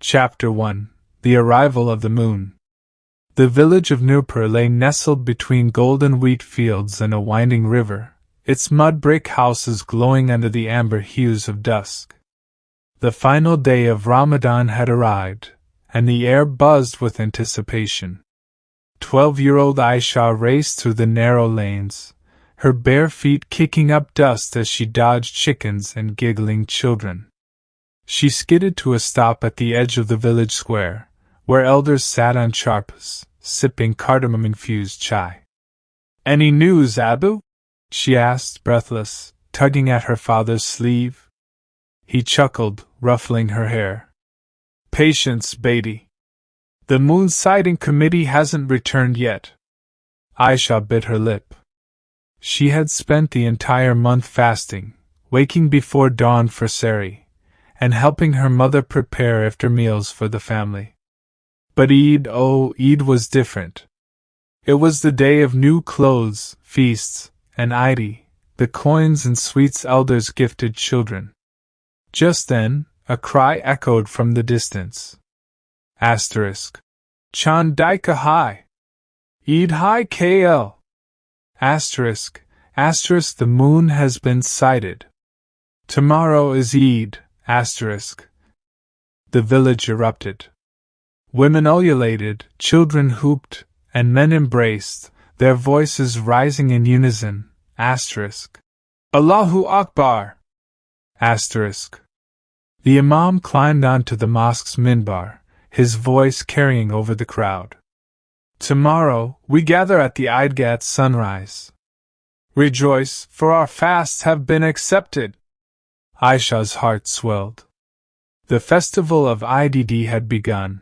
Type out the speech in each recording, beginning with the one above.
Chapter 1: The Arrival of the Moon. The village of Nurpur lay nestled between golden wheat fields and a winding river, its mud brick houses glowing under the amber hues of dusk. The final day of Ramadan had arrived, and the air buzzed with anticipation. 12-year-old Aisha raced through the narrow lanes, her bare feet kicking up dust as she dodged chickens and giggling children. She skidded to a stop at the edge of the village square, where elders sat on charpas, sipping cardamom-infused chai. "Any news, Abu?" she asked, breathless, tugging at her father's sleeve. He chuckled, ruffling her hair. "Patience, Beatty. The moon sighting committee hasn't returned yet." Aisha bit her lip. She had spent the entire month fasting, waking before dawn for sehri, and helping her mother prepare after meals for the family. But Eid was different. It was the day of new clothes, feasts, and Eid, the coins and sweets elders gifted children. Just then, a cry echoed from the distance. Chand Daika Hai. Eid Hai KL. The moon has been sighted. Tomorrow is Eid. The village erupted. Women ululated, children hooped, and men embraced, their voices rising in unison. Allahu Akbar! The Imam climbed onto the mosque's minbar, his voice carrying over the crowd. "Tomorrow, we gather at the Eidgah at sunrise. Rejoice, for our fasts have been accepted." Aisha's heart swelled. The Festival of Eid had begun.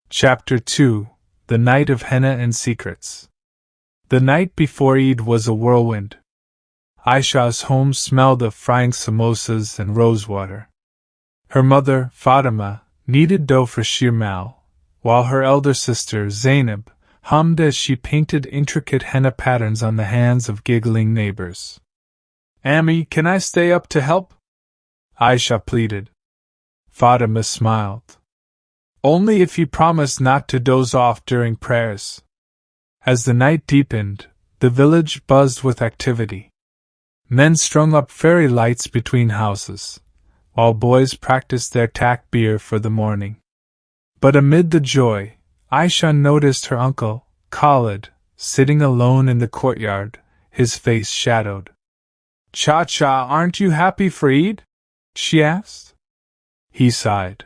Chapter 2: The Night of Henna and Secrets. The night before Eid was a whirlwind. Aisha's home smelled of frying samosas and rosewater. Her mother, Fatima, kneaded dough for shirmal, while her elder sister, Zainab, hummed as she painted intricate henna patterns on the hands of giggling neighbors. "Ammi, can I stay up to help?" Aisha pleaded. Fatima smiled. "Only if you promise not to doze off during prayers." As the night deepened, the village buzzed with activity. Men strung up fairy lights between houses, while boys practiced their takbir for the morning. But amid the joy, Aisha noticed her uncle, Khalid, sitting alone in the courtyard, his face shadowed. "Cha-cha, aren't you happy for Eid?" she asked. He sighed.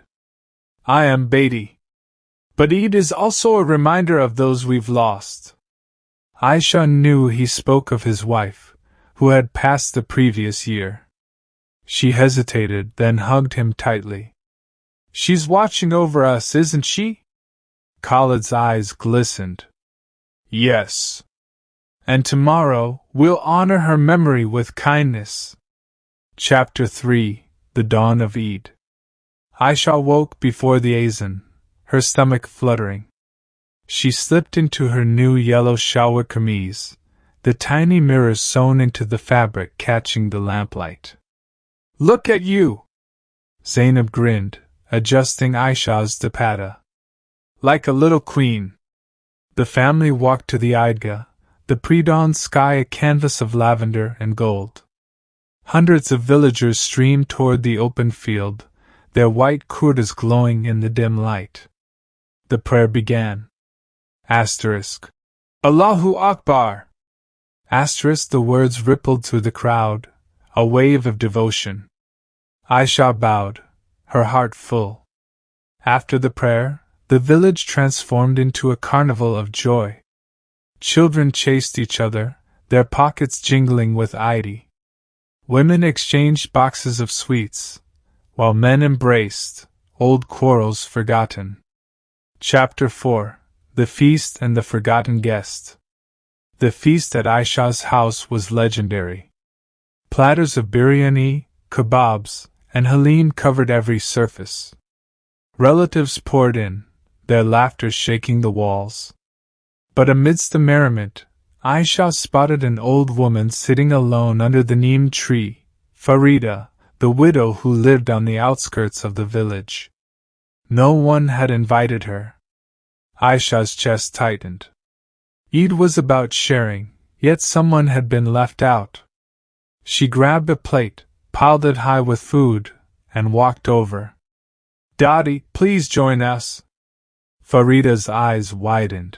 "I am, Beatty. But Eid is also a reminder of those we've lost." Aisha knew he spoke of his wife, who had passed the previous year. She hesitated, then hugged him tightly. "She's watching over us, isn't she?" Khalid's eyes glistened. "Yes. And tomorrow, we'll honor her memory with kindness." Chapter 3: The Dawn of Eid. Aisha woke before the azan, her stomach fluttering. She slipped into her new yellow shalwar kameez, the tiny mirrors sewn into the fabric catching the lamplight. "Look at you!" Zainab grinned, adjusting Aisha's dupatta. "Like a little queen." The family walked to the Eidgah, the pre-dawn sky a canvas of lavender and gold. Hundreds of villagers streamed toward the open field, their white kurtas glowing in the dim light. The prayer began. Allahu Akbar! The words rippled through the crowd, a wave of devotion. Aisha bowed, her heart full. After the prayer, the village transformed into a carnival of joy. Children chased each other, their pockets jingling with Eid. Women exchanged boxes of sweets, while men embraced, old quarrels forgotten. Chapter 4: The Feast and the Forgotten Guest. The feast at Aisha's house was legendary. Platters of biryani, kebabs, and halim covered every surface. Relatives poured in, their laughter shaking the walls. But amidst the merriment, Aisha spotted an old woman sitting alone under the neem tree, Farida, the widow who lived on the outskirts of the village. No one had invited her. Aisha's chest tightened. Eid was about sharing, yet someone had been left out. She grabbed a plate, piled it high with food, and walked over. Dottie, please join us. Farida's eyes widened.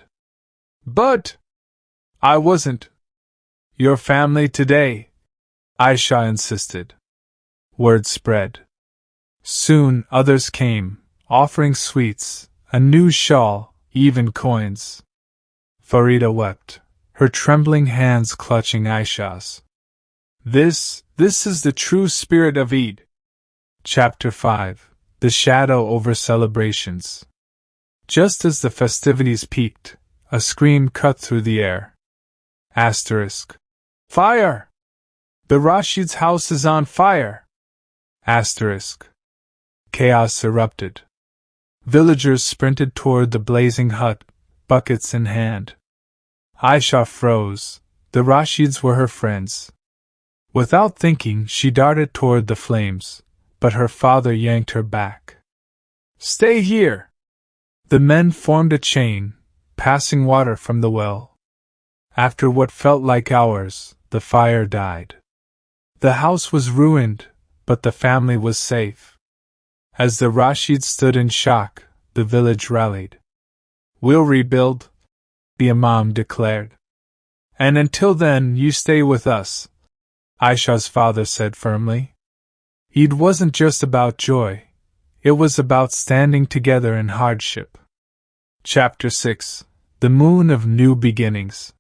But I wasn't your family today, Aisha insisted. Word spread. Soon others came, offering sweets, a new shawl, even coins. Farida wept, her trembling hands clutching Aisha's. This is the true spirit of Eid. Chapter 5. The Shadow over Celebrations. Just as the festivities peaked, a scream cut through the air. Asterisk. Fire! The Rashid's house is on fire! Asterisk. Chaos erupted. Villagers sprinted toward the blazing hut, buckets in hand. Aisha froze. The Rashids were her friends. Without thinking, she darted toward the flames, but her father yanked her back. Stay here! The men formed a chain, passing water from the well. After what felt like hours, the fire died. The house was ruined, but the family was safe. As the Rashids stood in shock, the village rallied. We'll rebuild, the Imam declared. And until then, you stay with us, Aisha's father said firmly. Eid wasn't just about joy, it was about standing together in hardship. Chapter 6. The Moon of New Beginnings.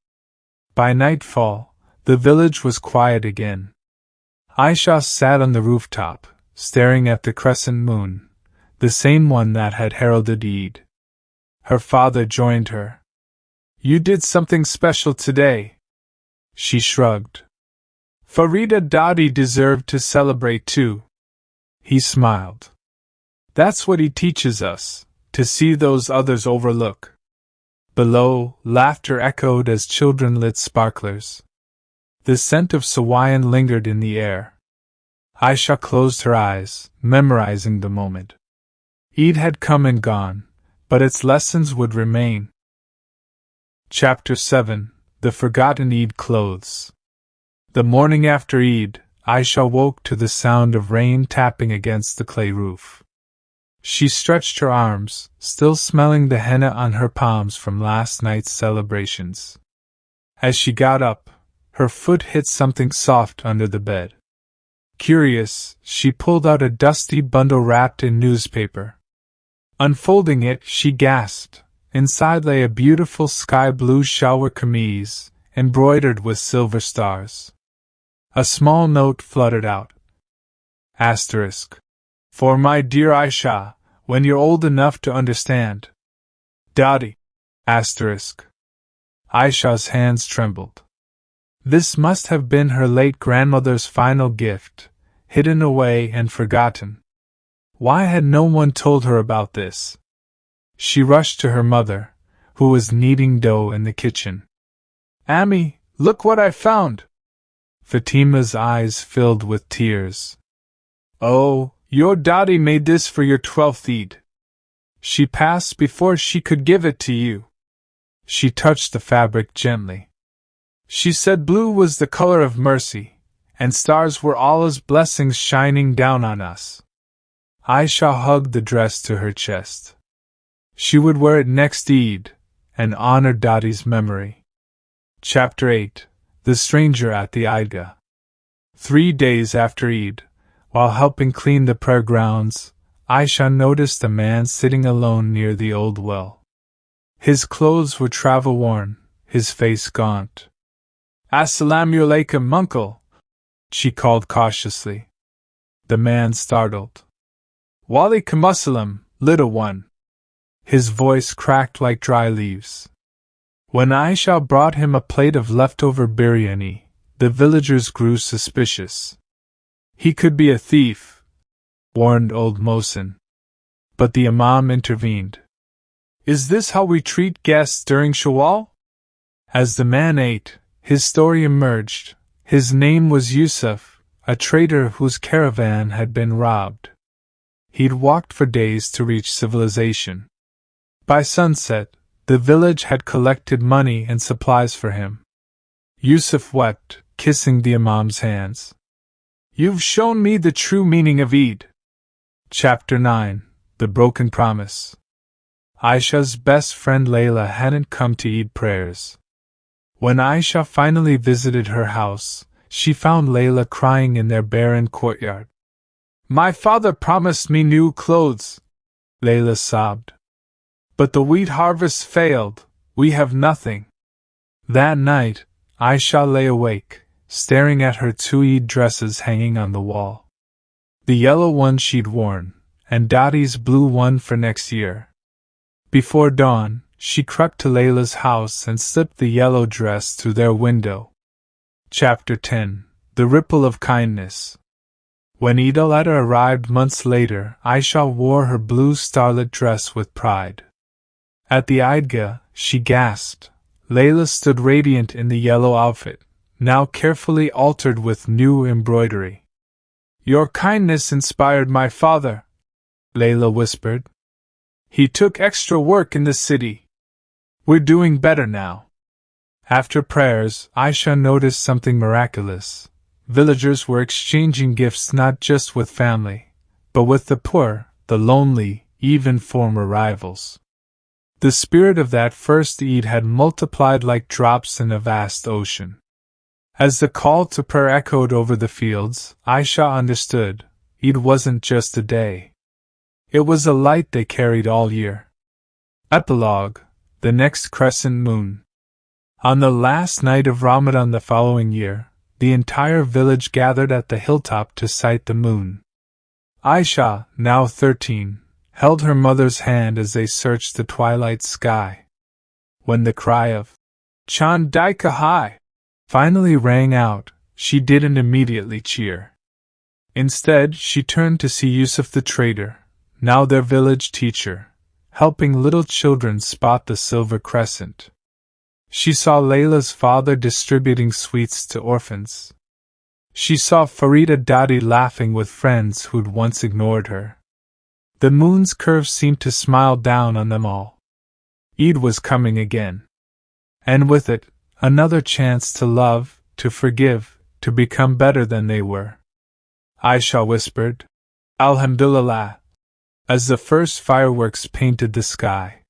By nightfall, the village was quiet again. Aisha sat on the rooftop, staring at the crescent moon, the same one that had heralded Eid. Her father joined her. You did something special today. She shrugged. Farida Dadi deserved to celebrate too. He smiled. That's what he teaches us, to see those others overlook. Below, laughter echoed as children lit sparklers. The scent of sawayan lingered in the air. Aisha closed her eyes, memorizing the moment. Eid had come and gone, but its lessons would remain. Chapter 7. The Forgotten Eid Clothes. The morning after Eid, Aisha woke to the sound of rain tapping against the clay roof. She stretched her arms, still smelling the henna on her palms from last night's celebrations. As she got up, her foot hit something soft under the bed. Curious, she pulled out a dusty bundle wrapped in newspaper. Unfolding it, she gasped. Inside lay a beautiful sky-blue shalwar kameez, embroidered with silver stars. A small note fluttered out. Asterisk. For my dear Aisha, when you're old enough to understand. Dadi. Asterisk. Aisha's hands trembled. This must have been her late grandmother's final gift, hidden away and forgotten. Why had no one told her about this? She rushed to her mother, who was kneading dough in the kitchen. Ammi, look what I found! Fatima's eyes filled with tears. Oh, your Dadi made this for your 12th Eid. She passed before she could give it to you. She touched the fabric gently. She said blue was the color of mercy, and stars were Allah's blessings shining down on us. Aisha hugged the dress to her chest. She would wear it next Eid, and honor Dadi's memory. Chapter 8. The Stranger at the Eidgah. 3 days after Eid, while helping clean the prayer grounds, Aisha noticed a man sitting alone near the old well. His clothes were travel-worn, his face gaunt. Assalamu alaikum, uncle, she called cautiously. The man startled. Walaikum assalam, little one. His voice cracked like dry leaves. When Aisha brought him a plate of leftover biryani, the villagers grew suspicious. He could be a thief, warned old Mohsin. But the Imam intervened. Is this how we treat guests during Shawwal? As the man ate, his story emerged. His name was Yusuf, a trader whose caravan had been robbed. He'd walked for days to reach civilization. By sunset, the village had collected money and supplies for him. Yusuf wept, kissing the Imam's hands. "You've shown me the true meaning of Eid." Chapter 9: The Broken Promise. Aisha's best friend Layla hadn't come to Eid prayers. When Aisha finally visited her house, she found Layla crying in their barren courtyard. "My father promised me new clothes," Layla sobbed. "But the wheat harvest failed, we have nothing." That night, Aisha lay awake, staring at her 2 Eid dresses hanging on the wall. The yellow one she'd worn, and Daddy's blue one for next year. Before dawn, she crept to Layla's house and slipped the yellow dress through their window. Chapter 10: The Ripple of Kindness. When Eid al-Adha arrived months later, Aisha wore her blue starlit dress with pride. At the Eidgah, she gasped. Layla stood radiant in the yellow outfit, now carefully altered with new embroidery. "Your kindness inspired my father," Layla whispered. "He took extra work in the city. We're doing better now." After prayers, Aisha noticed something miraculous. Villagers were exchanging gifts not just with family, but with the poor, the lonely, even former rivals. The spirit of that first Eid had multiplied like drops in a vast ocean. As the call to prayer echoed over the fields, Aisha understood, Eid wasn't just a day. It was a light they carried all year. Epilogue: The next crescent moon. On the last night of Ramadan the following year, the entire village gathered at the hilltop to sight the moon. Aisha, now 13, held her mother's hand as they searched the twilight sky. When the cry of "Chand Daika Hai" finally rang out, she didn't immediately cheer. Instead, she turned to see Yusuf the trader, now their village teacher, helping little children spot the silver crescent. She saw Layla's father distributing sweets to orphans. She saw Farida Dadi laughing with friends who'd once ignored her. The moon's curve seemed to smile down on them all. Eid was coming again. And with it, another chance to love, to forgive, to become better than they were. Aisha whispered, "Alhamdulillah," as the first fireworks painted the sky.